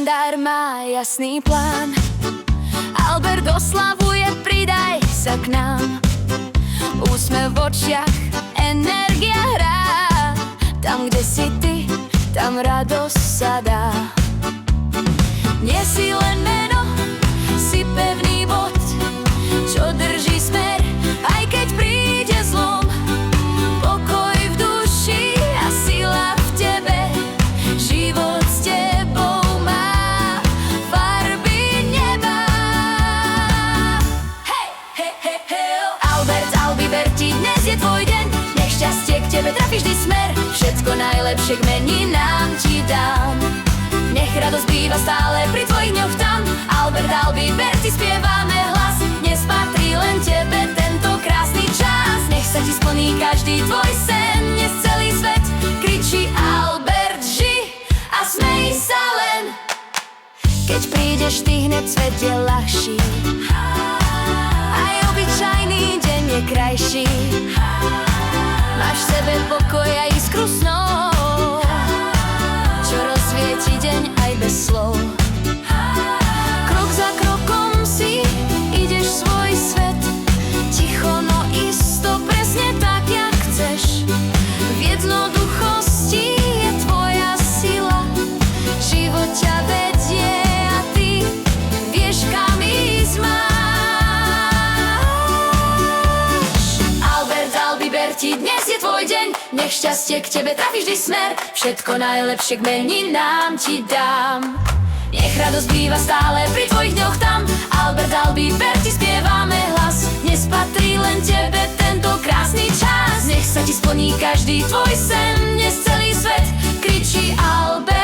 kalendár má jasný plán. Albert oslavuje, pridaj sa k nám. Úsmev v očiach, energia hrá. Tam, kde si ty, tam radosť sa dá. Nie si len meno, si pevný bod, čo drží smer, aj keď príde zlom. Pokoj v duši a sila v tebe, život s tebou má farby neba. Hej, hej, hej, hej. Albert, Albi, Berti, dnes je tvoj deň. Nech šťastie k tebe trafí vždy smer. Všetko najlepšie k meninám ti dám. Nech radosť býva stále pri tvojich dňoch tam. Albert, Albi, Berti, spievame hlas. Dnes patrí len tebe tento krásny čas. Nech sa ti splní každý tvoj sen. Dnes celý svet kričí Albert, ži a smej sa len. Keď prídeš ty, hned svet je ľahší. Aj obyčajný deň je krajší. Máš v sebe pokoj a iskru snov, čo rozsvieti deň aj bez slov. Krok za krokom si ideš svoj svet, ticho no isto, presne tak, jak chceš. V jednoduchosti je tvoja sila, život ťa vedie a ty vieš, kam ísť máš. Albert, Albi, Berti, dnes je tvoj deň. Nech šťastie k tebe trafí vždy smer. Všetko najlepšie k meninám ti dám. Nech radosť býva stále pri tvojich dňoch tam. Albert, Albi, Berti, spievame hlas. Dnes patrí len tebe tento krásny čas. Nech sa ti splní každý tvoj sen. Dnes celý svet kričí Albert.